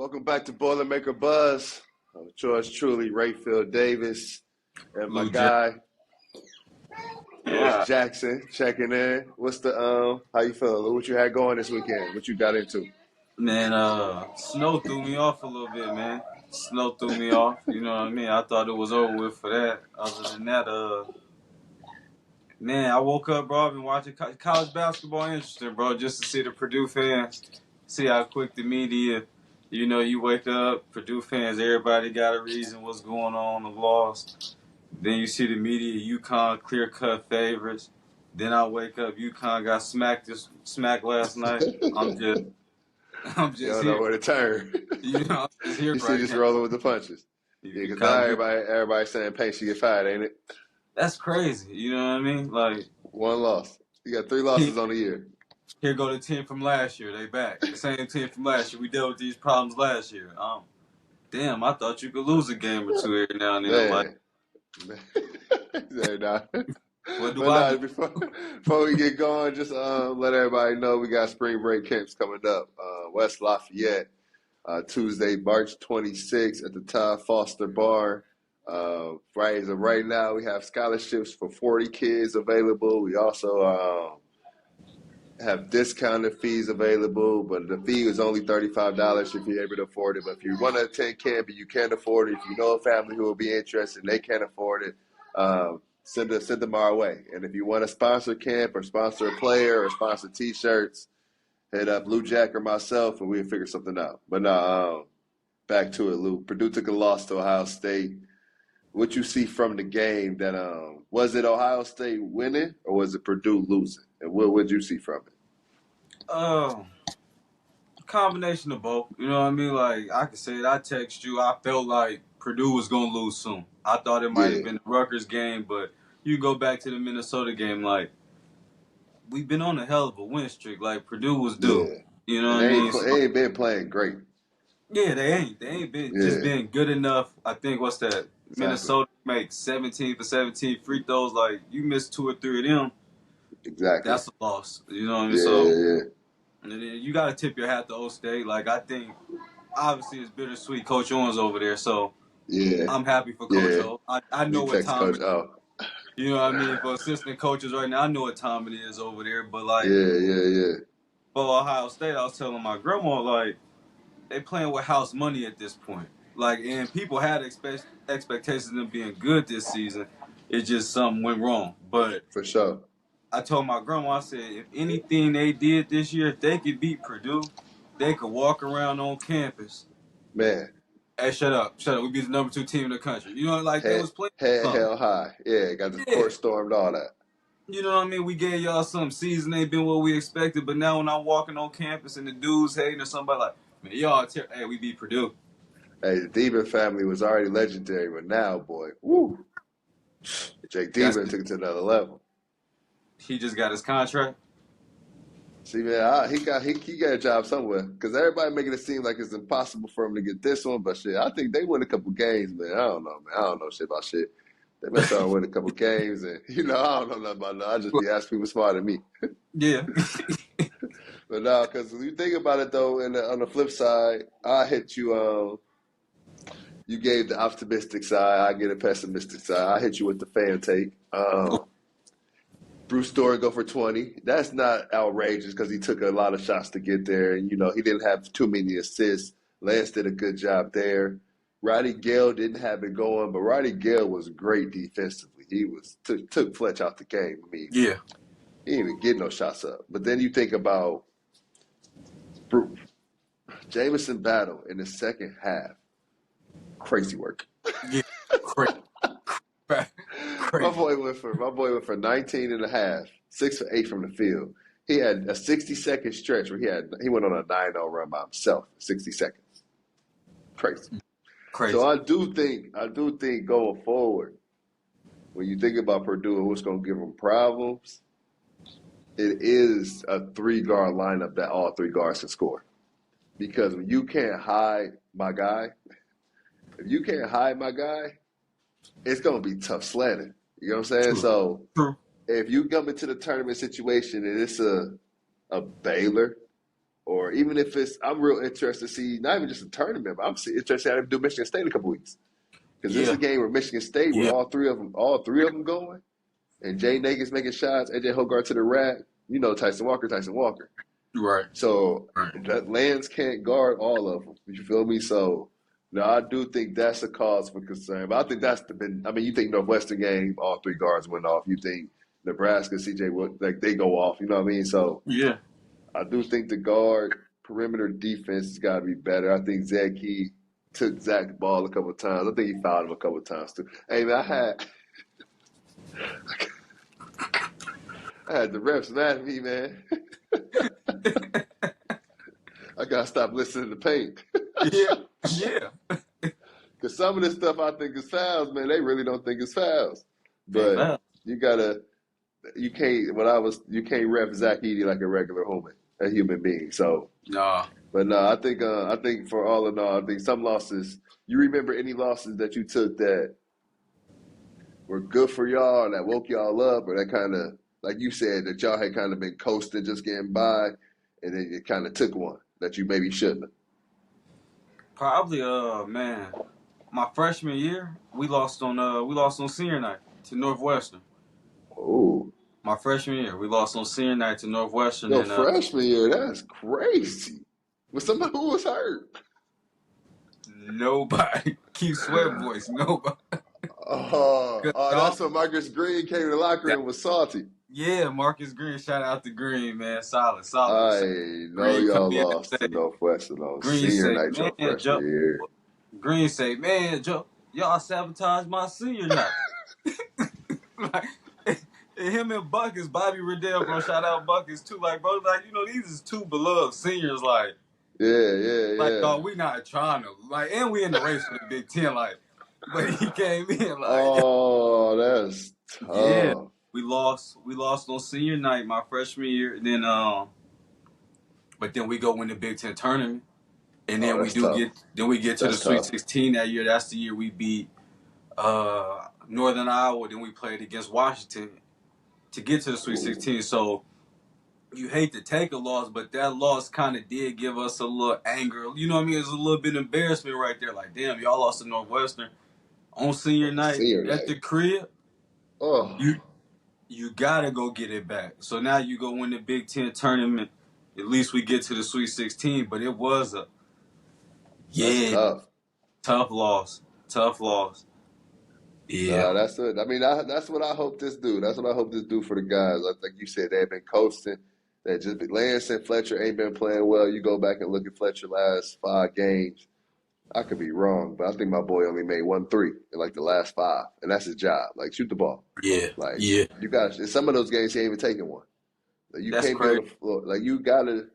Welcome back to Boilermaker Buzz. Yours truly, Rapheal Davis, and my Blue Jack. guy, Yeah, Coach Jackson, checking in. What's the how you feeling? What you had going this weekend? What you got into? man. Snow threw me off a little bit, man. Snow threw me off. You know what I mean? I thought it was over with for that. Other than that, man, I woke up, bro. I've been watching college basketball. Interesting, bro. Just to see the Purdue fans, see how quick the media. You wake up, Purdue fans. Everybody got a reason what's going on. The loss. Then you see the media. UConn clear cut favorites. Then I wake up. UConn got smacked last night. I'm just. I'm You just don't know here. where to turn. I'm just here You see, right just now. rolling with the punches. Yeah, because now College, everybody saying paint should get fired, ain't it? that's crazy. You know what I mean? Like, One loss. You got 3 he- losses on the year. here go the team from last year. They back. The same team from last year. We dealt with these problems last year. Damn, I thought you could lose a game or two every now and then. Like, Man. Yeah, nah. what do But I nah, do? before we get going, just let everybody know we got spring break camps coming up. West Lafayette, Tuesday, March 26th at the Todd Foster Bar. Right now, we have scholarships for 40 kids available. We also have discounted fees available, but the fee is only $35 if you're able to afford it. But if you want to attend camp and you can't afford it, if you know a family who will be interested and they can't afford it, send them our way. And if you want to sponsor camp or sponsor a player or sponsor T-shirts, hit up Lou Jack or myself and we'll figure something out. But back to it, Lou. Purdue took a loss to Ohio State. What you see from the game that was it Ohio State winning or was it Purdue losing? And what would you see from it? Uh, Combination of both. You know what I mean? Like, I could say it. I text you. I felt like Purdue was gonna lose soon. I thought it might have Yeah. been the Rutgers game, but you go back to the Minnesota game, like, we've been on a hell of a win streak. Like, Purdue was due. Yeah, You know what and I mean? So, they ain't been playing great. yeah, they ain't. They ain't been just Yeah, being good enough. I think what's that? exactly, Minnesota makes 17 for 17 free throws. Like, you miss 2 or 3 of them, exactly. that's a loss. You know what I mean? Yeah, So, yeah, and then you got to tip your hat to O State. Like, I think obviously it's bittersweet. Coach Owens over there, so yeah, I'm happy for Coach yeah. O. I Me know what text time coach. it. Oh, You know what I mean? For assistant coaches right now, I know what time it is over there. But like yeah, yeah, yeah. for Ohio State, I was telling my grandma like they playing with house money at this point. Like, and people had expectations of them being good this season. It's just something went wrong. But For sure, I told my grandma, I said, if anything they did this year, if they could beat Purdue, they could walk around on campus. man. Hey, shut up, shut up. We be the number 2 team in the country. You know, like they was playing something. Hell high. Yeah, got the Yeah. court stormed, all that. You know what I mean? We gave y'all some season ain't been what we expected, but now when I'm walking on campus and the dudes hating or somebody like, man, hey, we beat Purdue. Hey, the Demon family was already legendary, but now, boy, woo, Jake That's Demon took it to another level. He just got his contract. See, man, he got a job somewhere because everybody making it seem like it's impossible for him to get this one. But shit, I think they win a couple games, man. I don't know, man. I don't know shit about shit. They must start win a couple games, and I don't know nothing about that. I just be asking people smarter than me. Yeah. But no, because when you think about it though, on the flip side, I hit you. You gave the optimistic side. I get a pessimistic side. I hit you with the fan take. Bruce Story go for 20. That's not outrageous because he took a lot of shots to get there. And, he didn't have too many assists. Lance did a good job there. Roddy Gale didn't have it going, but Roddy Gale was great defensively. He took Fletch out the game. I mean, Yeah. he didn't even get no shots up. But then you think about Jameson Battle in the second half. Crazy work. Yeah. Crazy. My Crazy. boy went for 19 and a half, 6 for 8 from the field. He had a 60-second stretch where he went on a 9-0 run by himself, 60 seconds. Crazy. Crazy. So I do think going forward, when you think about Purdue and what's going to give them problems, it is a 3-guard lineup that all 3 guards can score. Because when you can't hide my guy, it's going to be tough sledding. You know what I'm saying? True. So True. if you come into the tournament situation and it's a Baylor Or even if it's, I'm real interested to see not even just a tournament, but I'm interested to see how they do Michigan State in a couple weeks because this is a Yeah, game where Michigan State, where yeah, all three of them going, and Jay Nagins making shots, AJ Hogarth to the rack. You know Tyson Walker. right, So right. that Lance can't guard all of them. You feel me? So no, I do think that's a cause for concern. But I think that's the been. I mean, you think Northwestern game, all three guards went off. You think Nebraska, CJ, like they go off. You know what I mean? So Yeah, I do think the guard perimeter defense has got to be better. I think Zach took Zach ball a couple of times. I think he fouled him a couple of times too. Hey man, I had the refs mad at me, man. I gotta stop listening to paint. yeah, yeah. Because some of this stuff I think is fouls, man. They really don't think it's fouls. Ain't But bad. you can't ref Zach Edey like a regular human being. So, Nah. but no, I think for all in all, I think some losses. You remember any losses that you took that were good for y'all, that woke y'all up, or that kind of, like you said, that y'all had kind of been coasting, just getting by, and then you kind of took one that you maybe shouldn't have. Probably, man, my freshman year, we lost on senior night to Northwestern. Oh, My freshman year, we lost on senior night to Northwestern, yo, and freshman year, that's crazy. Was somebody who was hurt? nobody keep sweat voice, nobody. That's when Marcus Green came to the locker room and was salty. Yeah, Marcus Green, shout out to Green, man, solid, solid. I know Green come y'all in lost and to say, Northwestern on Green senior say, night your man, freshman Joe. year. Green say, man, Joe, y'all sabotaged my senior night. Like, him and Buckets, Bobby Riddell, bro, shout out Buckets too. Like, bro, like, these is two beloved seniors, Yeah, yeah, like, yeah. dog, we not trying to, like, and we in the race for the Big Ten, like, but he came in, like, Oh, that's yeah, tough. we lost on senior night my freshman year, and then, but then we go win the Big Ten tournament, and Oh, then that's tough. we get to the That's Sweet tough. 16 that year. That's the year we beat Northern Iowa. Then we played against Washington to get to the Sweet Ooh. 16. So you hate to take a loss, but that loss kind of did give us a little anger. You know what I mean? It's a little bit of embarrassment right there. Like, damn, y'all lost to Northwestern on senior night Senior at night. the crib. Oh, You gotta go get it back. So now you go win the Big Ten tournament. At least we get to the Sweet 16. But it was a that's yeah tough. tough loss. Tough loss. Nah, Yeah. that's it. I mean, that's what I hope this do. That's what I hope this do for the guys. Like you said, they've been coasting. That just Lance and Fletcher ain't been playing well. You go back and look at Fletcher last 5 games. I could be wrong, but I think my boy only made 1 3 in like the last 5, and that's his job. Like shoot the ball. Yeah. Like Yeah. you got in some of those games he ain't even taking one. Like, you That's can't be on crazy. the floor. Like you gotta.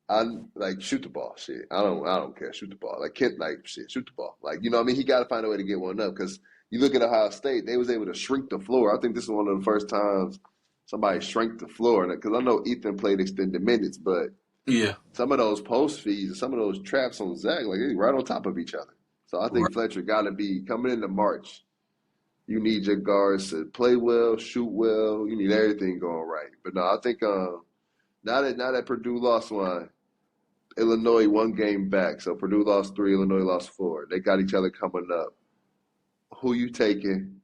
I like shoot the ball. Shit, I don't care. Shoot the ball. Like Kent, like shit, shoot the ball. Like you know what I mean. He got to find a way to get one up because you look at Ohio State, they was able to shrink the floor. I think this is one of the first times somebody shrank the floor. Because I know E10 played extended minutes, but Yeah. some of those post feeds and some of those traps on Zach, like they right on top of each other. So I Right. think Fletcher got to be coming into March. You need your guards to play well, shoot well. You need everything going right. But no, I think now that Purdue lost one, Illinois 1 game back. So Purdue lost 3, Illinois lost 4. They got each other coming up. Who you taking?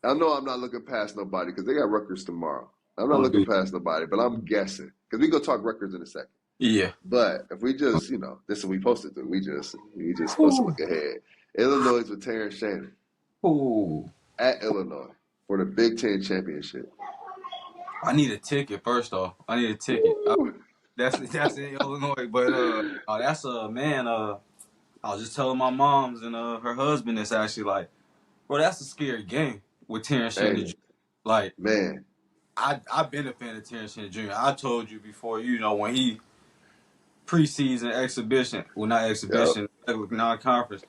I know I'm not looking past nobody because they got Rutgers tomorrow. I'm not Oh, looking dude. past nobody, but I'm guessing because we go talk Rutgers in a second. Yeah. But if we just, this is what we supposed to do. We just supposed to Whew. look ahead. Illinois with Terrence Shannon Ooh. at Illinois for the Big Ten championship. I need a ticket first off. I need a ticket. Woo! That's in Illinois, but that's man. I was just telling my moms and her husband that's actually like, bro, that's a scary game with Terrence Shannon Jr. Hey, Like, man. I've been a fan of Terrence Shannon Jr. I told you before, when he preseason exhibition, well not Yep. exhibition, non-conference,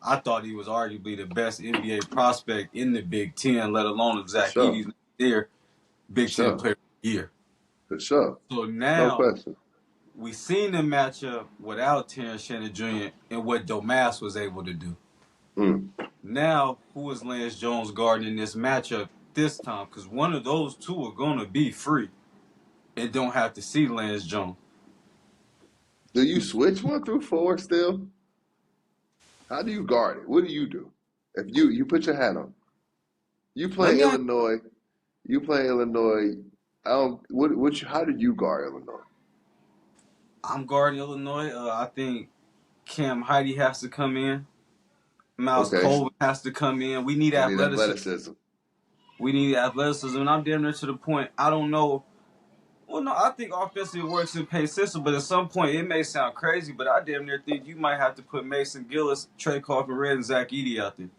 I thought he was arguably the best NBA prospect in the Big Ten, let alone if For Zach sure. Edey's not there, For Big Ten sure. Player of the Year. For sure. So No now question. we seen the matchup without Terrence Shannon Jr. and what Domas was able to do. Mm. Now, who is Lance Jones guarding in this matchup this time? Because one of those two are going to be free and don't have to see Lance Jones. Do you switch 1 through 4 still? How do you guard it? What do you do? If you put your hat on, you Let play me ask, Illinois. You play Illinois. I don't. How do you guard Illinois? I'm guarding Illinois. I think Cam Heidi has to come in. Miles Okay, Colvin has to come in. We need they need athleticism. athleticism. We need athleticism. And I'm damn near to the point. I don't know. Well, no, I think offensively it works in pace system, but at some point it may sound crazy, but I damn near think you might have to put Mason Gillis, Trey Coffin Red, and Zach Edey out there.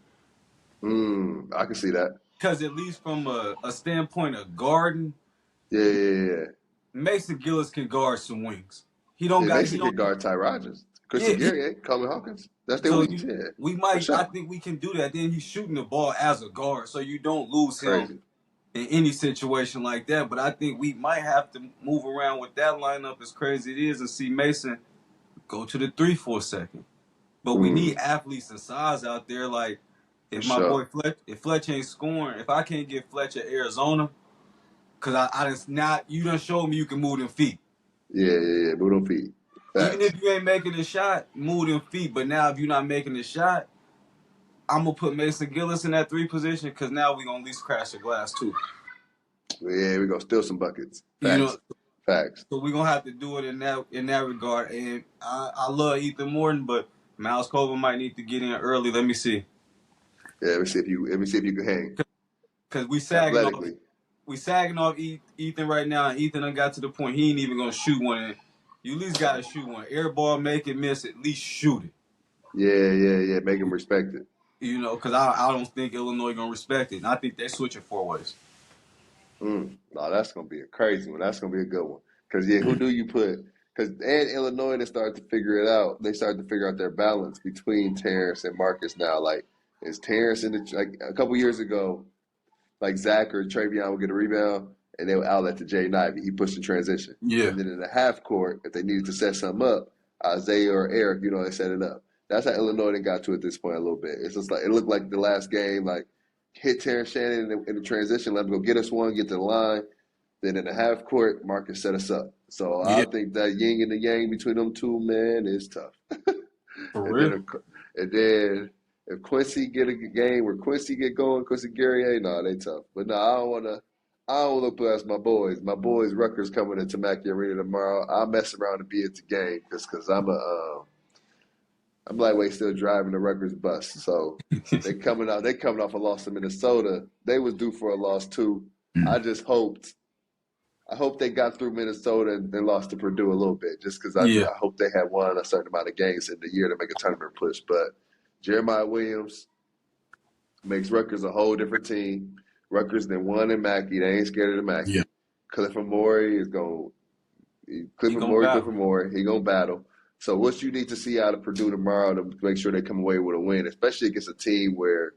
I can see that. Because at least from a standpoint of guarding, Yeah. Mason Gillis can guard some wings. He don't Yeah, got he Mason don't could guard Ty Rogers. yeah, Christian Gary ain't Coleman Hawkins. That's their so wings, yeah. we For might I sure. think we can do that. Then he's shooting the ball as a guard, so you don't lose him Crazy. in any situation like that. But I think we might have to move around with that lineup as crazy it is and see Mason go to the 3 for a second. But we need athletes and size out there. Like if For my boy sure. Fletch ain't scoring, if I can't get Fletch at Arizona, because I just not you done showed me you can move them feet. Yeah. Move them feet. Even Facts. if you ain't making a shot, move them feet. But now if you're not making a shot, I'm gonna put Mason Gillis in that 3 position because now we gonna at least crash the glass too. Yeah, we gonna steal some buckets. You know, Facts. so we gonna have to do it in that regard. And I love Ethan Morton, but Miles Colvin might need to get in early. Let me see. Yeah, let me see if you can hang Cause athletically. we sagging off Ethan right now, and Ethan done got to the point he ain't even gonna shoot one. And you at least gotta shoot one. Air ball, make it, miss, at least shoot it. Yeah. Make him respect it. You know, cause I don't think Illinois gonna respect it. And I think they switching 4 ways. No, that's gonna be a crazy one. That's gonna be a good one. Cause who do you put? Cause and Illinois they started to figure it out. They started to figure out their balance between Terrence and Marcus now. Like is Terrence in the like a couple years ago, like Zach or Travion would get a rebound and they would outlet to Jay Knight. He pushed the transition. Yeah. And then in the half court, if they needed to set something up, Isaiah or Eric, they set it up. That's how Illinois then got to at this point a little bit. It's just like it looked like the last game, like hit Terrence Shannon in the transition, let him go get us one, get to the line. Then in the half court, Marcus set us up. So I Yeah. think that yin and the yang between them two, man, is tough. For and real. then if Quincy get a game where Quincy get going, Quincy Guerrier, no, they tough. But no, I don't look past my boys. My boys Rutgers coming to Tamaki Arena tomorrow. I'll mess around and be at the game because I'm lightweight still driving the Rutgers bus. So they coming off a loss to Minnesota. They was due for a loss too. I hope they got through Minnesota and lost to Purdue a little bit, just because Yeah. I hope they had won a certain amount of games in the year to make a tournament push. But Jeremiah Williams makes Rutgers a whole different team. Rutgers then won in Mackey. They ain't scared of the Mackey. Yeah. Clifford Morey is going Clifford Morey. He gonna battle. So what you need to see out of Purdue tomorrow to make sure they come away with a win, especially against a team where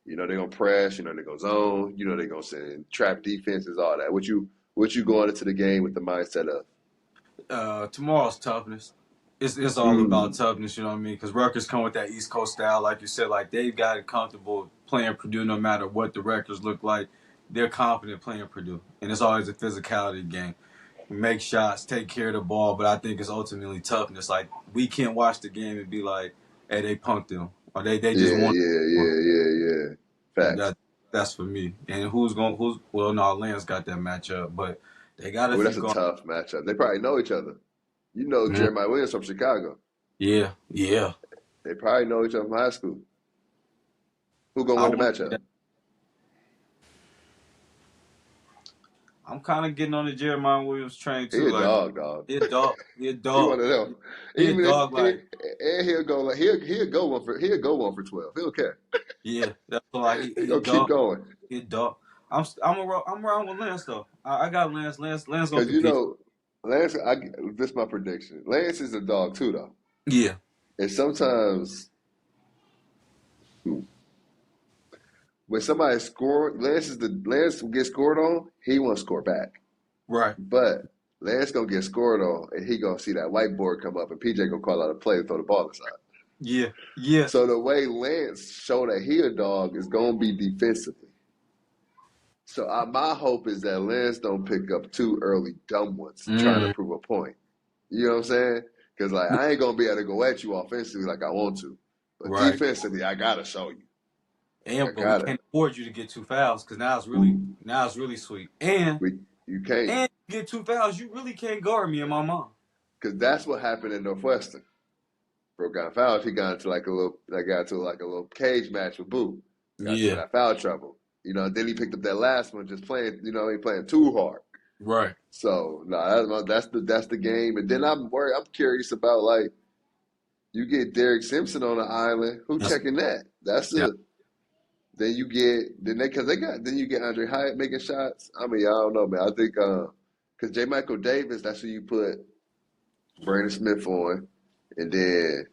they're gonna press, they're gonna zone, they're gonna send trap defenses, all that. What you going into the game with the mindset of? Tomorrow's toughness. It's all about toughness, you know what I mean? Because Rutgers come with that East Coast style, like you said, like they've got it comfortable playing Purdue no matter what the records look like. They're confident playing Purdue, and it's always a physicality game. Make shots, take care of the ball, but I think it's ultimately toughness. Like we can't watch the game and be like, "Hey, they punked them," or they just won. Yeah. Facts. That's for me. And well, no, Lance got that matchup, but they got a Well, few that's a guards. tough matchup. They probably know each other. Jeremiah Williams from Chicago. Yeah. They probably know each other from high school. Who gonna win the matchup? I'm kind of getting on the Jeremiah Williams train too. He a dog. He a dog. He one of them. He a dog. And he'll go one for 12. He don't care. Yeah, that's why he gonna keep going. He a dog. I'm around with Lance though. I got Lance. Lance gonna compete. Because Lance. This is my prediction. Lance is a dog too, though. Yeah. And sometimes when somebody Lance gets scored on, he won't score back. Right. But Lance gonna get scored on, and he gonna see that whiteboard come up, and PJ gonna call out a play and throw the ball aside. Yeah. So the way Lance showed that he a dog is gonna be defensively. So my hope is that Lance don't pick up 2 early dumb ones trying to prove a point. You know what I'm saying? Because, like, I ain't going to be able to go at you offensively like I want to. But Right. defensively, I got to show you. But we can't afford you to get 2 fouls because now it's really sweet. And You can't. And you get 2 fouls, you really can't guard me and my mom. Because that's what happened in Northwestern. Bro got fouled. He got into like a little cage match with Boo. Got into that foul trouble. You know, then he picked up that last one just playing, you know, he playing too hard. Right. So that's the game. And then I'm curious about, like, you get Derek Simpson on the island. Who checking that? Then you get then you get Andre Hyatt making shots. I mean, I don't know, man. I think because J. Michael Davis, that's who you put Brandon Smith on, and then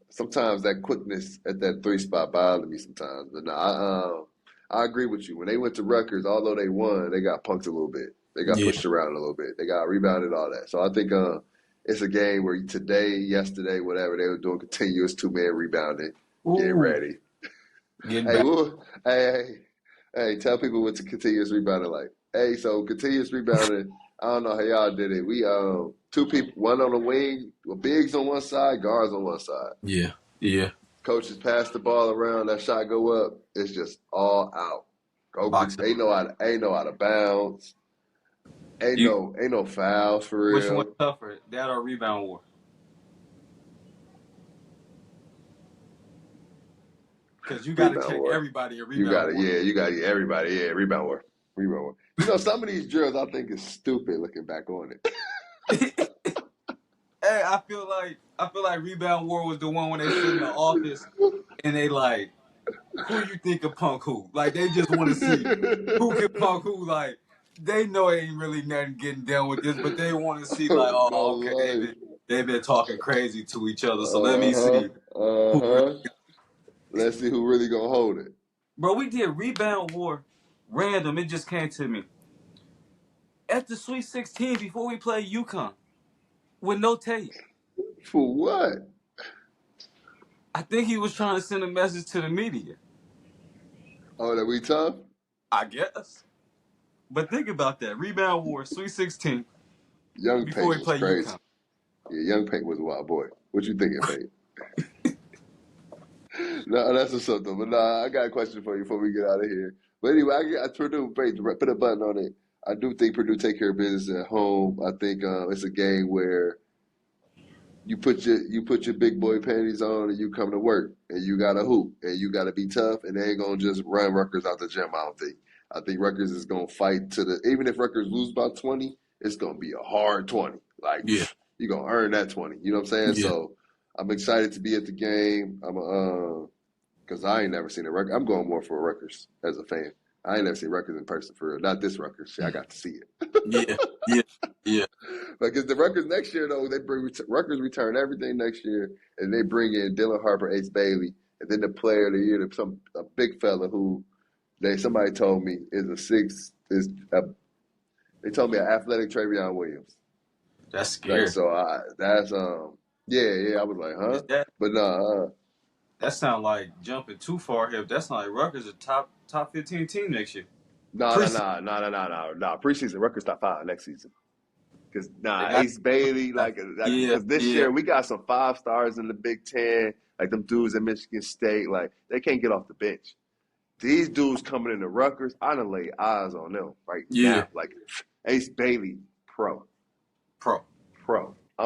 sometimes that quickness at that 3 spot bothers me sometimes. But no, I agree with you. When they went to Rutgers, although they won, they got punked a little bit. They got pushed around a little bit. They got rebounded, all that. So I think it's a game where today, yesterday, whatever, they were doing continuous 2-man rebounding, getting ready. Hey, tell people what the continuous rebounding like. Hey, so continuous rebounding, I don't know how y'all did it. We 2 people, one on the wing, bigs on one side, guards on one side. Yeah. Coaches pass the ball around, that shot go up, it's just all out. Ain't no out of bounds. Ain't no fouls for real. Which one's tougher, that or Rebound War? Because you got to check everybody at Rebound War. You got to get everybody. Yeah, Rebound War. You know, some of these drills I think is stupid looking back on it. Hey, I feel like Rebound War was the one when they sit in the office and they like, who you think of punk who? Like, they just want to see who can punk who. Like, they know it ain't really nothing getting done with this, but they want to see, like, okay, they've been talking crazy to each other, so let me see. Let's see who really gonna hold it. Bro, we did Rebound War random. It just came to me. At the Sweet 16 before we played UConn with no tape. For what? I think he was trying to send a message to the media. Oh, that we tough? I guess. But think about that. Rebound War, Sweet 16. Young before we played crazy. UConn. Yeah, Young Payne was a wild boy. What you thinking, Payne? No, that's what's up, though. But I got a question for you before we get out of here. But anyway, I Purdue, put a button on it. I do think Purdue take care of business at home. I think it's a game where you put your big boy panties on and you come to work and you got to hoop and you got to be tough and they ain't gonna just run Rutgers out the gym. I think Rutgers is gonna fight even if Rutgers lose by 20, it's gonna be a hard 20. Like you're gonna earn that 20. You know what I'm saying? Yeah. So I'm excited to be at the game. Because I ain't never seen a Rutgers. I'm going more for Rutgers as a fan. I ain't never seen Rutgers in person for real. Not this Rutgers. I got to see it. Yeah. Because the Rutgers next year, though, Rutgers return everything next year, and they bring in Dylan Harper, Ace Bailey, and then the player of the year, a big fella who somebody told me they told me an athletic Travion Williams. That's scary. Like, so I was like, huh? But no. That sounds like jumping too far here. That sounds like Rutgers a top 15 team next year. No. Preseason, Rutgers top 5 next season. Because Ace Bailey, because this year we got some 5 stars in the Big Ten, like them dudes at Michigan State, like they can't get off the bench. These dudes coming into Rutgers, I done lay eyes on them right now. Like Ace Bailey, pro. I'm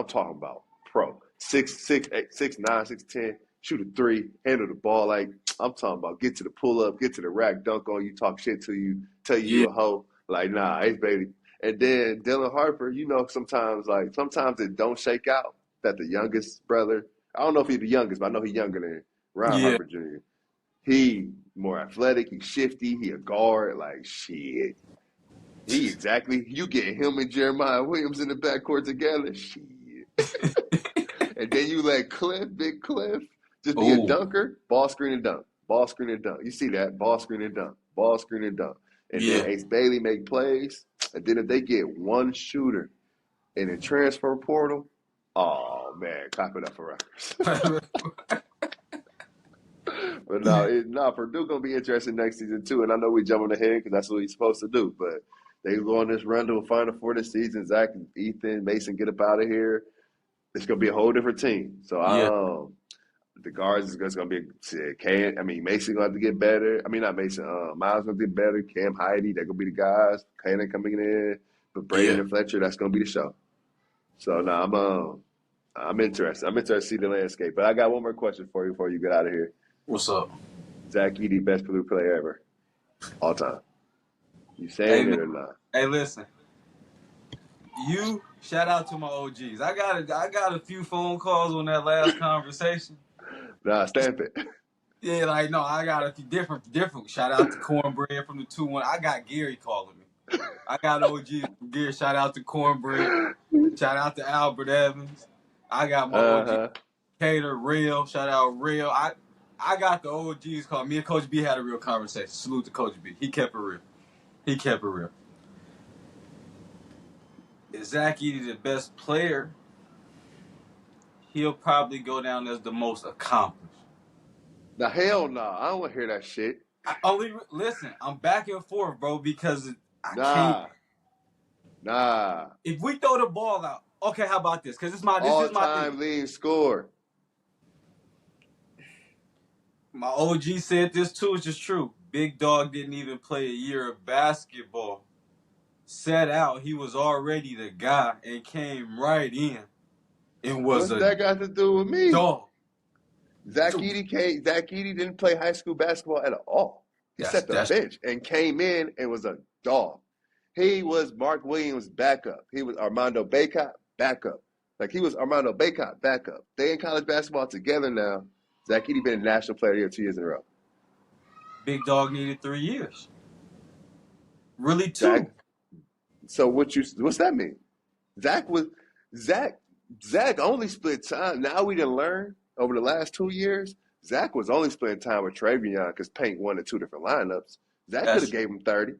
talking about pro. 6'9", 6'10", shoot a 3, handle the ball like I'm talking about. Get to the pull up, get to the rack, dunk on you, talk shit to you, tell you a hoe. Like Ace Bailey. And then Dylan Harper, you know, sometimes it don't shake out that the youngest brother. I don't know if he's the youngest, but I know he's younger than Ryan Harper Jr. He more athletic, he's shifty, he a guard, like shit. You get him and Jeremiah Williams in the backcourt together, shit. And then you let Big Cliff, just be a dunker, ball screen and dunk. You see that, ball screen and dunk. And then Ace Bailey make plays. And then if they get one shooter in a transfer portal, oh, man, clap it up for Rutgers. But Purdue going to be interesting next season, too. And I know we jumping ahead because that's what he's supposed to do. But they go on this run to a Final Four this season. Zach and Ethan, Mason get up out of here. it's gonna be a whole different team. So Yeah, the guards is gonna be Mason gonna have to get better. I mean not Mason, Miles gonna get better. Cam Heidi, they're gonna be the guys. Kanan coming in, but Braden yeah. and Fletcher, that's gonna be the show. So now I'm interested. I'm interested to see the landscape. But I got one more question for you before you get out of here. What's up? Zach Edey, best Purdue player ever, all time. You Hey saying man, it or not? hey listen. You shout out to my OGs. I got a few phone calls on that last conversation. Nah, stamp it. Yeah, like no, I got a few different. Shout out to Cornbread from the 2-1. I got Gary calling me. I got OGs from Gary. Shout out to Cornbread. Shout out to Albert Evans. I got my OG Uh-huh. Cater, Real. Shout out Real. I got the OGs calling. Me and Coach B had a real conversation. Salute to Coach B. He kept it real. He kept it real. Is Zach Edey the best player? He'll probably go down as the most accomplished. The hell no. I don't want to hear that shit. Listen. I'm back and forth, bro, because I can't. Nah. If we throw the ball out, okay. How about this? Because this is my thing. All-time leading scorer. My OG said this too, which is true. Big Dog didn't even play a year of basketball. Set out, he was already the guy and came right in and was What's that got to do with me? dog. Zach Edey didn't play high school basketball at all. He set the bench and came in and was a dog. He was Mark Williams' backup. He was Armando Bacot backup. Like he was Armando Bacot backup. They in college basketball together now. Zach Edey been a national player of the year 2 years in a row. Big Dog needed 3 years. Really 2. So what's that mean? Zach only split time. Now we didn't learn over the last 2 years. Zach was only splitting time with Travion because Paint won in 2 different lineups. Zach could have gave him 30.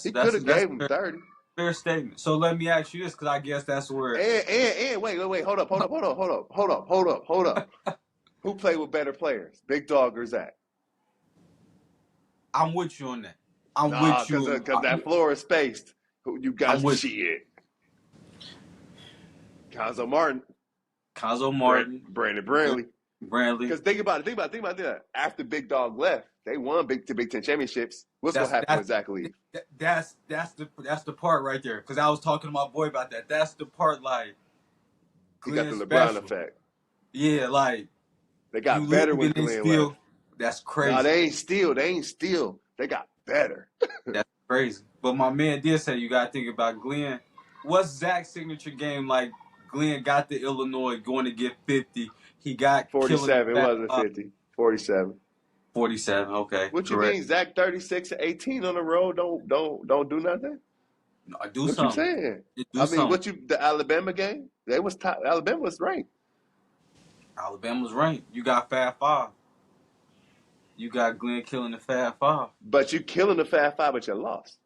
He could have gave him 30. Fair statement. So let me ask you this, because I guess that's where. And wait, hold up. Who played with better players, Big Dog or Zach? I'm with you on that. I'm with you because that floor is spaced. You guys shit. Conzo Martin, Brandon Brantley. Because think about it. After Big Dog left, they won Big Ten championships. What's gonna happen when Zach leaves? That's the part right there. Because I was talking to my boy about that. That's the part like. You got the LeBron effect. Yeah, like they got better when Glenn left. That's crazy. No, they ain't steal. They got better. That's crazy. But my man did say you gotta think about Glenn. What's Zach's signature game like? Glenn got the Illinois going to get 50. He got 47. It wasn't 50. 47. 47. Okay. What correct. You mean? Zach 36 and 18 on the road don't do nothing? No, I do what something. You saying? The Alabama game? They was top. Alabama was ranked. You got Fab Five. You got Glenn killing the Fab Five. But you killing the Fab Five, but you lost.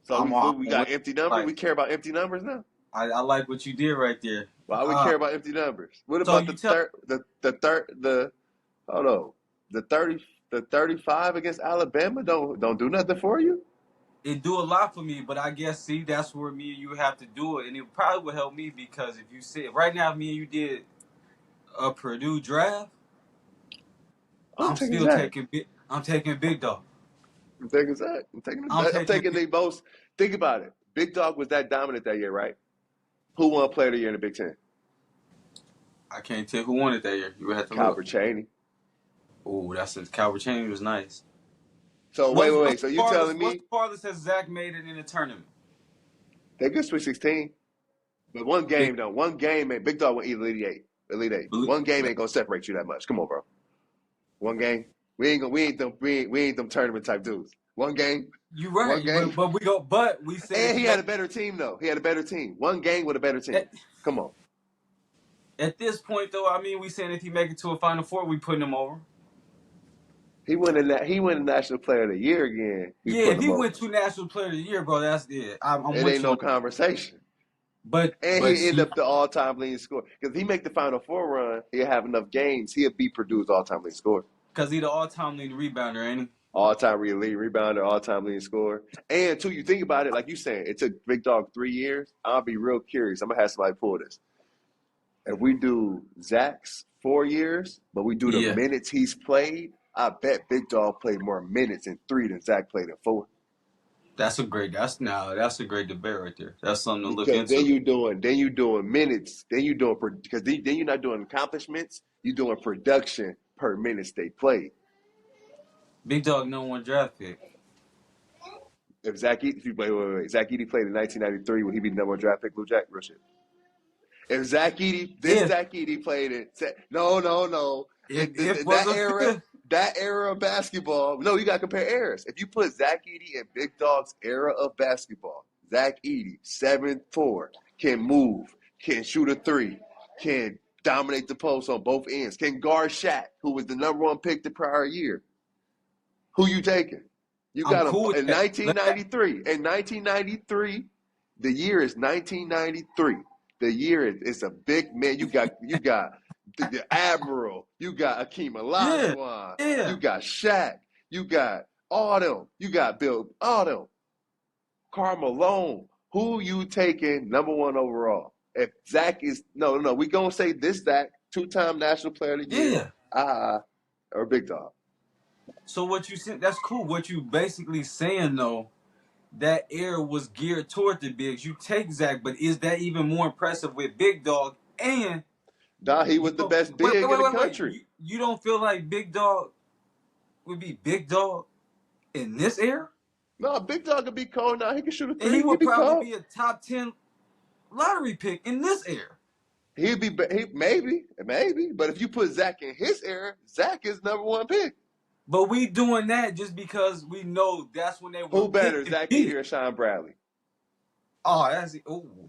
So we got empty numbers. Like, we care about empty numbers now. I like what you did right there. Why we care about empty numbers? What about the 35 against Alabama? Don't do nothing for you. It do a lot for me, but I guess that's where me and you have to do it, and it probably would help me because if you say right now, me and you did a Purdue draft, I'm still taking Big Dog. I'm taking Zach. I'm taking the most. Think about it. Big Dog was that dominant that year, right? Who won Player of the Year in the Big Ten? I can't tell who won it that year. You would have to Calvert Chaney. Oh, Calvert Chaney was nice. So wait. So you telling me? What's the farthest has Zach made it in a tournament? They good Sweet 16, but one game though. One game, Big Dog went Elite Eight. One game ain't gonna separate you that much. Come on, bro. One game. We ain't them tournament type dudes. One game. You right. One game. But we said. And he had a better team though. He had a better team. One game with a better team. Come on. At this point though, I mean, we saying if he make it to a Final Four, we putting him over. He won a National Player of the Year again. If he went to National Player of the Year, bro, that's it. It ain't no conversation. But he ended up the all-time leading scorer. Because if he make the Final Four run, he'll have enough games. He'll beat Purdue's all-time leading scorer. Because he's the all-time leading rebounder, ain't he? All-time leading rebounder, all-time leading scorer. And, too, you think about it, like you saying, it took Big Dog 3 years. I'll be real curious. I'm going to have somebody pull this. If we do Zach's 4 years, but we do the Yeah, minutes he's played, I bet Big Dog played more minutes in 3 than Zach played in 4. that's a great debate right there. That's something to look Because then into. you doing minutes, then you doing because then you're not doing accomplishments, you're doing production per minutes they played. Big Dog #1 draft pick. If Zach Eady, if you play, wait, Zach Eady played in 1993, would he be the #1 draft pick, Blue Jack? Real shit. If Zach Eady, this If Zach Eady played it, no. if was a fifth, That era of basketball. No, you got to compare eras. If you put Zach Eady in Big Dog's era of basketball, Zach Eady, 7'4", can move, can shoot a three, can dominate the post on both ends, can guard Shaq, who was the #1 pick the prior year. Who you taking? You I'm got him cool with in that. 1993. In 1993, the year is 1993. The year is a big man. You got the Admiral. You got Akeem Yeah, Olajuwon. yeah. You got Shaq. You got all them. You got Bill. All them. Karl Malone. Who you taking #1 overall? If Zach is no, we gonna say this Zach, 2-time National Player of the Year, Yeah. or Big Dog. So what you said, that's cool. What you basically saying though, that era was geared toward the bigs. You take Zach, but is that even more impressive with Big Dog? And Nah, he you was the don't best wait, big wait, in wait, the wait, wait. country. You don't feel like Big Dog would be Big Dog in this era? No, Big Dog could be cold now. He can shoot a And he three. He'd would be probably cold. be a top 10 lottery pick in this era. Maybe. But if you put Zach in his era, Zach is #1 pick. But we doing that just because we know that's when they were Who better, picking Zach big. Eady or Sean Bradley? Oh, that's it. Ooh.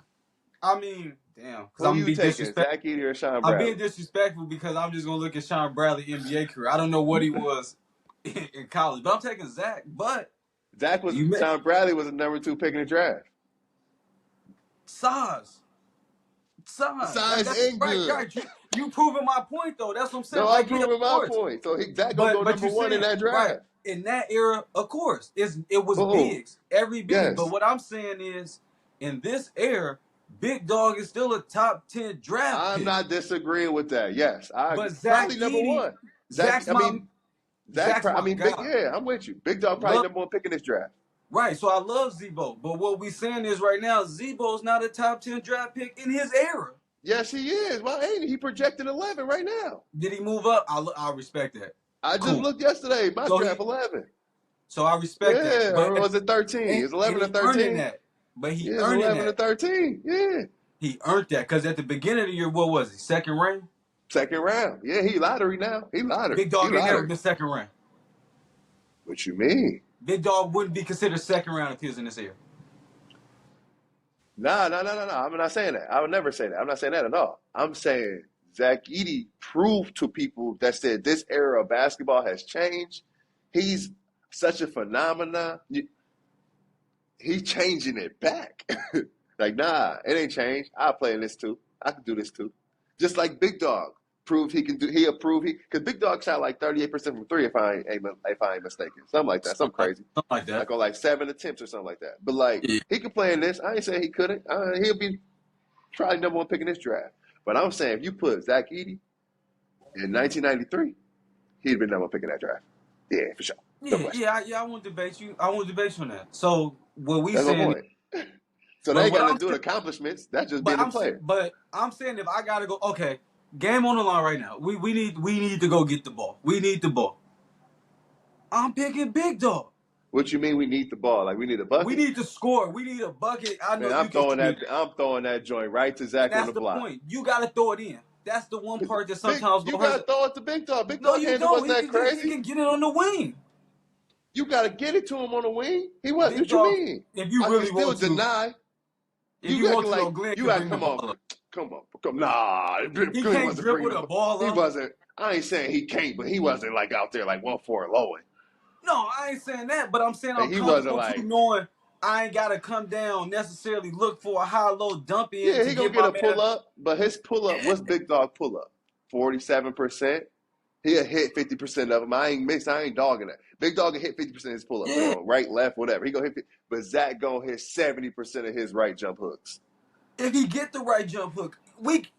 I mean, damn. Because Who I'm gonna you be taking, disrespectful. Zach Eady or Sean I'm being Bradley? disrespectful because I'm just gonna look at Sean Bradley NBA career. I don't know what he was in college, but I'm taking Zach. But Sean Bradley was the #2 pick in the draft. size. Size That's ain't right. good. You proving my point though. That's what I'm saying. No, I'm Like, yeah, of proving my course. point. So Zach gonna go But you #1 in saying that right draft. in that era, of course, it was Who? bigs, every big. But Yes. what I'm saying is, in this era, Big Dog is still a top 10 draft I'm pick. not disagreeing with that. Yes, I agree. But Zach Probably Edey, #1. Zach's my Big. guy. Yeah, I'm with you. Big Dog probably #1 pick in this draft. Right, so I love Zebo. But what we saying is right now, Zebo's not a top 10 draft pick in his era. Yes, he is. Why ain't he? He projected 11 right now. Did he move up? I respect that. I just Cool. looked yesterday. My So draft 11. So I respect that. Yeah, or was it 13? It's 11 or and he earning 13. that. But he Yeah, it's earning 11 or that. 13. Yeah. He earned that because at the beginning of the year, what was he? Second round? Second round. Yeah, he lottery now. He lottery. Big Dog He ain't never lottery. been second round. What you mean? Big Dog wouldn't be considered second round if he was in this era. No. I'm not saying that. I would never say that. I'm not saying that at all. I'm saying Zach Edey proved to people that said this era of basketball has changed. He's such a phenomenon. He's changing it back. Like, nah, it ain't changed. I'll play in this too. I can do this too. Just like Big Dog proved he can do. Because Big Dog shot like 38% from three, if I ain't mistaken, something like that, something crazy, Something like that. like on like 7 attempts or something like that. But like he could play in this. I ain't saying he couldn't. He'll be probably #1 pick in this draft. But I'm saying if you put Zach Edey in 1993, he'd been #1 pick in that draft. Yeah, for sure. I won't debate you. I won't debate you on that. So what we That's my saying? point. So they ain't got nothing to do with accomplishments. That's just being a player. But I'm saying if I gotta go, okay, game on the line right now. We need to go get the ball. We need the ball. I'm picking Big Dog. What you mean we need the ball? Like we need a bucket? We need to score. We need a bucket. I know I'm throwing that joint right to Zach on the block. That's the point. You gotta throw it in. That's the one part that sometimes you gotta throw it to Big Dog. Big Dog you wasn't don't. that crazy. He can get it on the wing. You gotta get it to him on the wing. He wasn't. What Dog, you mean? If you really still want to deny. If you want to, like Glenn you can got bring the ball up. Come on. Nah, he can't dribble the ball up. He wasn't. I ain't saying he can't, but he wasn't like out there like 1-4 lowing. No, I ain't saying that, but I'm saying I'm comfortable too knowing I ain't gotta come down necessarily look for a high-low dump in. Yeah, he gonna get a pull up, but his pull up, what's Big Dog pull up? 47%. He'll hit 50% of them. I ain't dogging that. Big Dog can hit 50% of his pull up, right, left, whatever. He gonna hit, but Zach gonna hit 70% of his right jump hooks. If he get the right jump hook,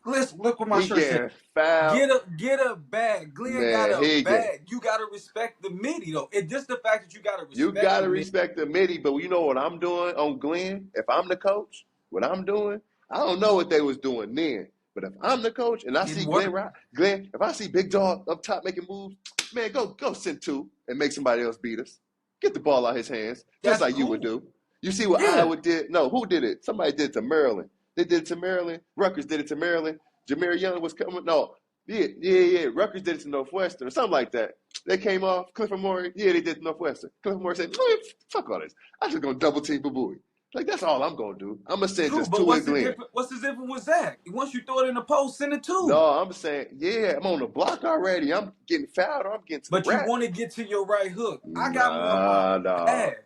Listen, look what my He shirt said. getting fouled. Get a bag. Glenn got Man, a he get. bag. You gotta respect the midi though. It's just the fact that you gotta You respect the gotta midi. respect the midi, but you know what I'm doing on Glenn? If I'm the coach, what I'm doing, I don't know what they was doing then. But if I'm the coach and I see Getting work. Glenn, if I see Big Dog up top making moves, man, go send two and make somebody else beat us. Get the ball out his hands, just That's like you would cool. do. You see what Yeah. Iowa did? No, who did it? Somebody did it to Maryland. They did it to Maryland. Rutgers did it to Maryland. Jameer Young was coming. No, yeah. Rutgers did it to Northwestern or something like that. They came off. Clifford Murray, yeah, they did to Northwestern. Clifford Murray said, man, fuck all this. I'm just going to double team Babui. Like, that's all I'm going to do. I'm going to send True, just but two what's at the Glenn. difference? What's the difference with Zach? Once you throw it in the post, send it two. No, I'm saying, yeah, I'm on the block already. I'm getting fouled or I'm getting to the But you rack. want to get to your right hook. I got more in my Nah. bag.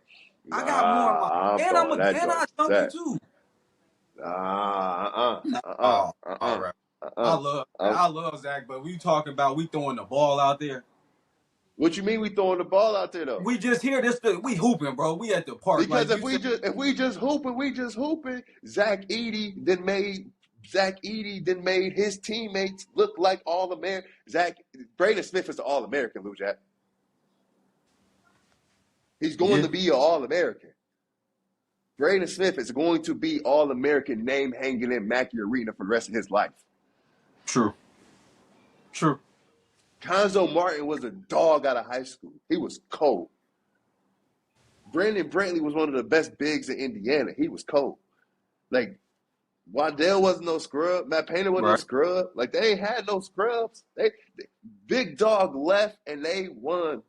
I got more in my I'm and throwing that I joint to dunk it Zach. too. Nah, Oh, all right. uh. I love Zach, but we talking about we throwing the ball out there. What you mean we throwing the ball out there though? We just hear this. We hooping, bro. We at the park. Because Like you said, if we just hooping. Zach Edey then made his teammates look like all American. Braden Smith is an All American, Lou Jack. He's going to be an All American. Braden Smith is going to be All American, name hanging in Mackey Arena for the rest of his life. True. Conzo Martin was a dog out of high school. He was cold. Brandon Brantley was one of the best bigs in Indiana. He was cold. Like, Waddell wasn't no scrub. Matt Painter wasn't no scrub. Like, they ain't had no scrubs. Big Dog left, and they won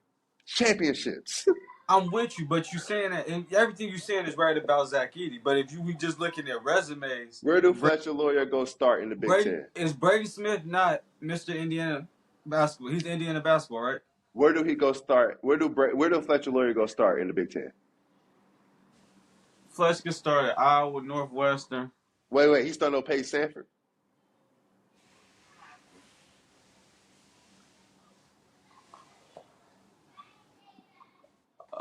championships. I'm with you, but you saying that, and everything you saying is right about Zach Edey. But if we just looking at resumes, Where do Fletcher Lawyer go start in the Big Ten? Is Brady Smith not Mr. Indiana basketball? He's Indiana basketball, right? Where do he go start? Where do Fletcher Lawyer go start in the Big Ten? Fletcher can start at Iowa, Northwestern. Wait, he's starting to pay Sanford.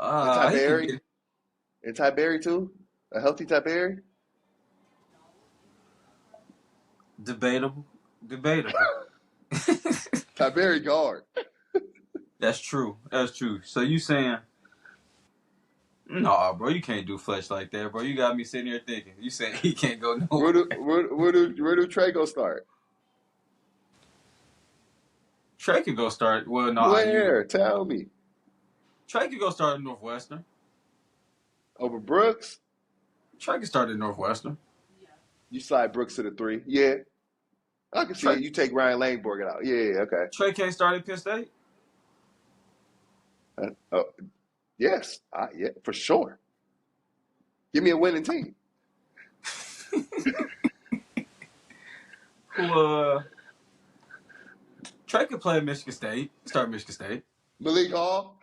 And Tiberi too? A healthy Tiberi? Debatable. Tiberi guard. That's true. So you saying, no, bro, you can't do Fletch like that, bro. You got me sitting here thinking. You saying he can't go nowhere. Where do Trey go start? Trey can go start. Well, no. Where? Tell me. Trey can go start at Northwestern. Over Brooks? Trey can start at Northwestern. You slide Brooks to the 3. Yeah. I can see it. You take Ryan Langborg out. Yeah, okay. Trey can't start at Penn State? Yes. Yeah, for sure. Give me a winning team. Trey could play at Michigan State. Start Michigan State. Malik Hall?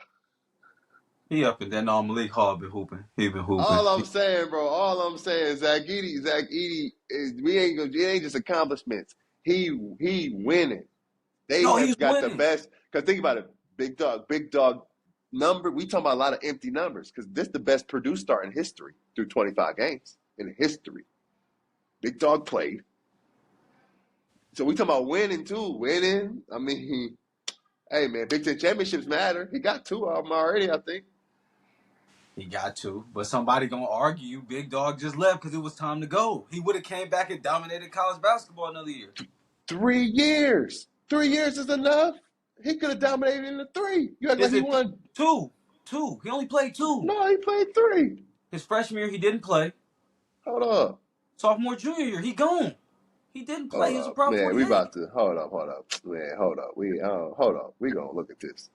He up and down. No, Malik Hall been hooping. He been hooping. All I'm saying, Zach Edey, it ain't just accomplishments. He winning. He's got winning. The best. Because think about it, big dog number. We talking about a lot of empty numbers because this is the best Purdue start in history through 25 games in history. Big Dog played. So we talking about winning too. Winning. I mean, hey man, Big Ten championships matter. He got 2 of them already, I think. He got 2, but somebody gonna argue Big Dog just left because it was time to go. He would have came back and dominated college basketball another year. 3 years. 3 years is enough. He could have dominated in the 3. You act like he won 2. He only played 2. No, he played 3. His freshman year, he didn't play. Hold up. Sophomore, junior year, he gone. He didn't play. He was a pro. Man, we about to hold up. Man, hold up. We gonna look at this.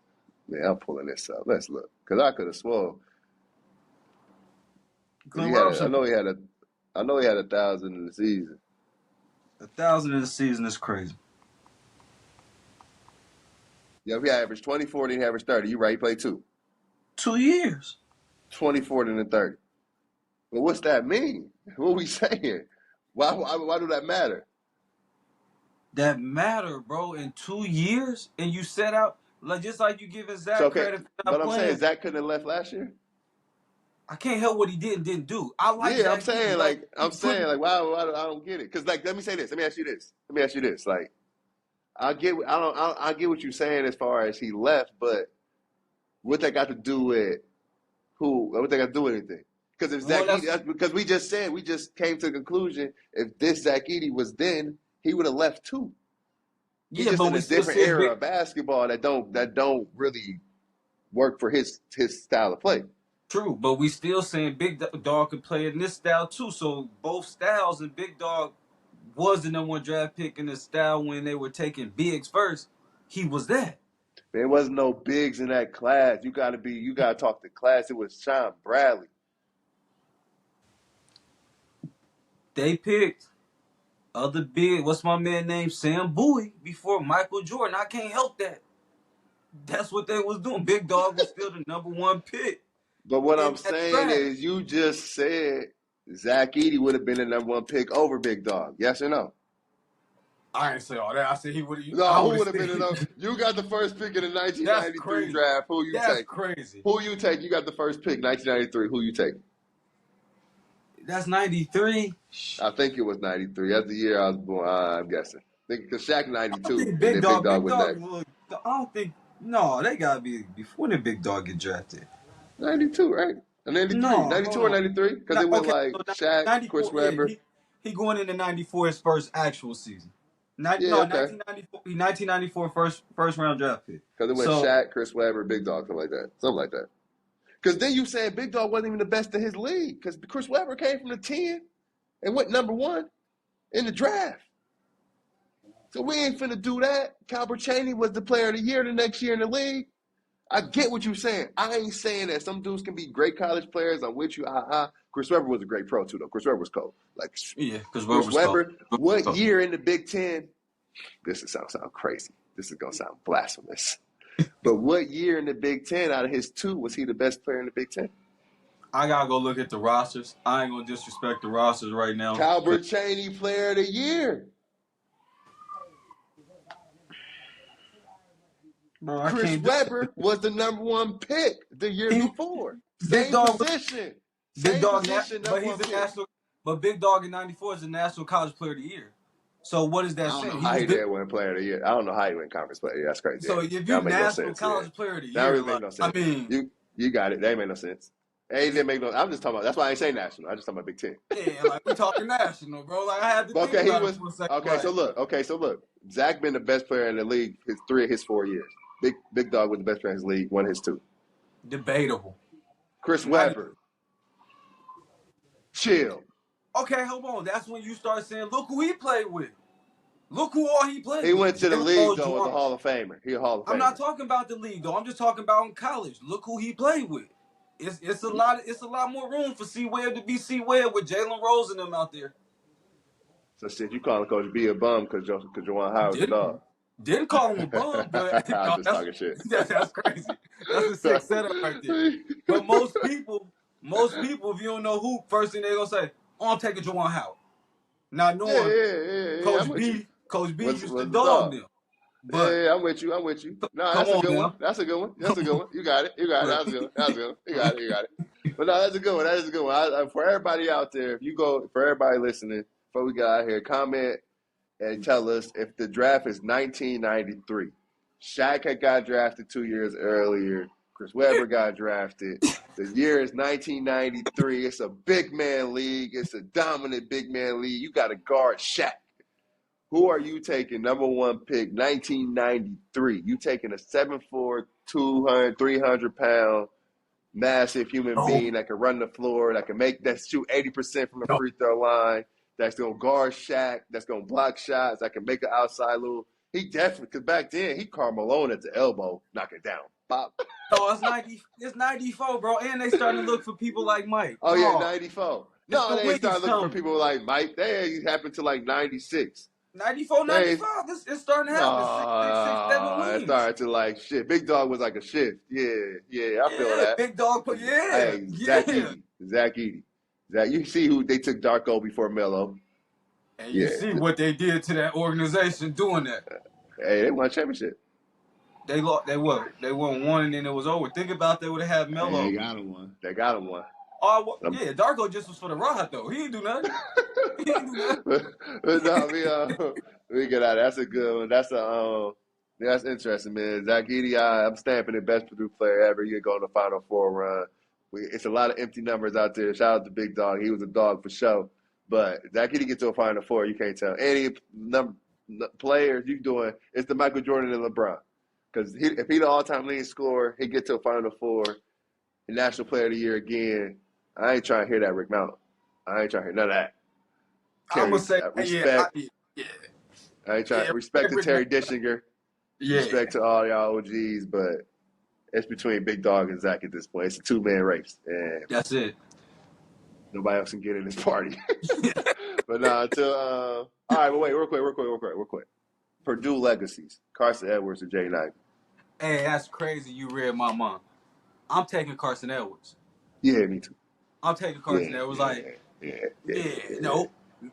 Man, I'm pulling this up. Let's look, cause I could have sworn. I know he had 1,000 in the season. 1,000 in the season is crazy. Yeah, if he averaged 24, then he averaged 30. You right? He played 2. 2 years. 24 and then 30. But what's that mean? What are we saying? Why do that matter? That matter, bro. In 2 years, and you set out just like you giving Zach credit for not but I'm playing. saying Zach couldn't have left last year. I can't help what he did and didn't do. I like Yeah, Zach Edey. why I don't get it. Because like, let me say this. Let me ask you this. Like, I get what you're saying as far as he left, but what that got to do with who? What they got to do with anything? Because if Well, Zach Edey, because we just came to the conclusion, if this Zach Edey was then, he would have left too. He's yeah, just but in we a still different see era of basketball that don't really work for his style of play. true, but we still saying Big Dog could play in this style too. So both styles, and Big Dog was the #1 draft pick in the style when they were taking bigs first. He was that. There wasn't no bigs in that class. You gotta talk to class. It was Sean Bradley. They picked other big. What's my man named Sam Bowie before Michael Jordan. I can't help that. That's what they was doing. Big Dog was still the #1 pick But what I'm in that saying draft. is, you just said Zach Edey would have been the #1 pick over Big Dog. Yes or no? I ain't say all that. I said he would have. No, I who would have would have been said You got the first pick in the that's 1993 crazy. draft. Who you That's taking? crazy. Who you take? You got the first pick, 1993. Who you taking? That's 93. I think it was 93. That's the year I was born. I'm guessing. Because Shaq I 92, don't think and Big then Big Dog. Dog Big was Dog. next. I don't think. No, they gotta be before the Big Dog get drafted. 92, right? 93. No, 92 hold or on. 93? Because it went Okay, like so Shaq, Chris 94. Yeah, Webber. he going into 94 his first actual season. Yeah, No, okay. 1994. 1994 first round draft pick. Because it went So Shaq, Chris Webber, Big Dog, something like that. Something like that. Because then you saying Big Dog wasn't even the best in his league. Because Chris Webber came from the 10 and went #1 in the draft. So we ain't finna do that. Calbert Chaney was the player of the year the next year in the league. I get what you're saying. I ain't saying that some dudes can be great college players. I'm with you. Chris Webber was a great pro too, though. Chris Webber was cold. Like yeah, because Chris was cold. Webber, what year in the Big Ten? This is sound crazy. This is gonna sound blasphemous. But what year in the Big Ten out of his two was he the best player in the Big Ten? I gotta go look at the rosters. I ain't gonna disrespect the rosters right now. Calbert Chaney, player of the year. Bro, Chris Webber was the #1 pick the year before. Big Same Dog, position. Big Same Dog, position, but #1 he's a pick. national. But Big Dog in '94 is a National College Player of the Year. So what is that I don't saying? know how he did win player of the year. I don't know how he went conference player. That's crazy. So if you National College Player of the That Year, really make no sense. I mean, you got it. That ain't make no sense. It didn't make no. I'm just talking about. That's why I ain't say national. I just talking about Big Ten. yeah, like we talking national, bro. Like I had to think about it for a second. Okay, so look. Zach been the best player in the league his 3 of his 4 years. Big Dog was the best player in his league. 1 of his 2. Debatable. Chris Webber. Chill. Okay, hold on. That's when you start saying, look who he played with. Look who all he played with. He went to the league though as a Hall of Famer. He a Hall of Famer. I'm not talking about the league though. I'm just talking about in college. Look who he played with. It's a lot more room for C Webb to be C Webb with Jalen Rose and them out there. So shit, you calling Coach B a bum because Juwan Howard's a dog. Didn't call him a bum, but I'm just talking shit. That's crazy. That's a sick setup right there. But most people, if you don't know who, first thing they're gonna say, "Oh, I'm taking Juwan Howard." Not knowing Coach B used to dog them. But yeah, I'm with you. No, that's a good one. That's a good one. You got it. That's a good one. You got it. But no, that's a good one. For everybody out there, for everybody listening, before we get out here, comment and tell us if the draft is 1993. Shaq had got drafted 2 years earlier. Chris Webber got drafted. The year is 1993. It's a big man league. It's a dominant big man league. You got to guard Shaq. Who are you taking? #1 pick, 1993. You taking a 7'4", 200, 300-pound, massive human being that can run the floor, that shoot 80% from the free throw line, that's going to guard Shaq, that's going to block shots, that can make an outside little. He definitely, because back then, he called Malone at the elbow, knock it down. Pop. Oh, it's 94, bro. And they starting to look for people like Mike. Oh, yeah, 94. No, they started looking for people like Mike. They happened to like 96. 94, 95. It's starting to happen. 6, 7 wins. It started to like shit. Big Dog was like a shift. Yeah, I feel that. Big Dog, Hey, Zach Edey. You see who they took Darko before Melo. And you see what they did to that organization doing that. Hey, they won a championship. They won one and then it was over. Think about they would have had Melo. Hey, they got him one. Oh, yeah, Darko just was for the rod, though. He ain't do nothing. He ain't do nothing. but no, we get out. That's a good one. That's interesting, man. Zach Edey, I'm stamping the best Purdue player ever. He'll go on the Final Four run. It's a lot of empty numbers out there. Shout out to Big Dog. He was a dog for sure. But Zach Edey get to a Final Four, you can't tell. Any players you doing, it's the Michael Jordan and LeBron. Because if he the all-time leading scorer, he get to a Final Four, the National Player of the Year again. I ain't trying to hear that, Rick Mount. I ain't trying to hear none of that. I'm gonna say, respect. yeah. I ain't trying respect to Terry Dishinger. Yeah. Respect to all y'all OGs, but it's between Big Dog and Zach at this point. It's a two-man race, and that's it. nobody else can get in this party. But until all right. But wait, real quick. Purdue legacies: Carson Edwards and Jay Knight. Hey, that's crazy. You read my mind. I'm taking Carson Edwards. Yeah, me too. I'm taking Carson Edwards. No,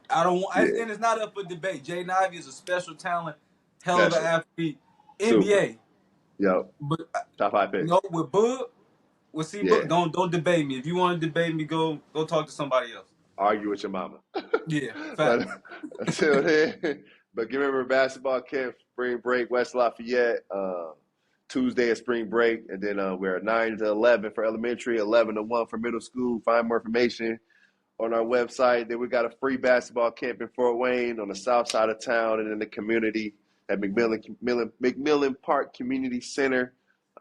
I don't want. Yeah. And it's not up for debate. Jay Knight is a special talent, hell of an athlete, Super. NBA. Yo, but top 5 pick. No, with Bud, Bud, don't debate me. If you want to debate me, go talk to somebody else. Argue with your mama. Yeah, fact. Until then, but remember basketball camp, spring break, West Lafayette. Tuesday at spring break, and then we're 9 to 11 for elementary, 11 to 1 for middle school. Find more information on our website. Then we got a free basketball camp in Fort Wayne on the south side of town and in the community at McMillan Park Community Center,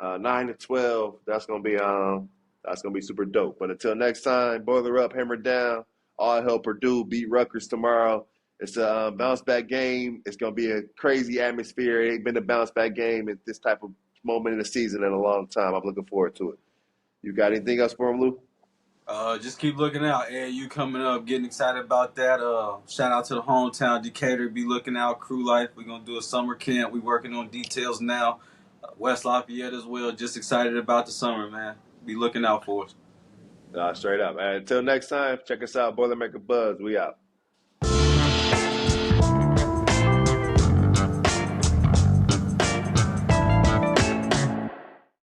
9 to 12. That's gonna be super dope. But until next time, boiler up, hammer down. All hell Purdue, beat Rutgers tomorrow. It's a bounce back game. It's gonna be a crazy atmosphere. It ain't been a bounce back game at this type of moment in the season in a long time. I'm looking forward to it. You got anything else for him, Lou? Just keep looking out. AAU coming up, getting excited about that. Shout out to the hometown Decatur. Be looking out. Crew Life. We're gonna do a summer camp. We're working on details now. West Lafayette as well. Just excited about the summer, man. Be looking out for us. Straight up. Until next time, check us out. Boilermaker Buzz. We out.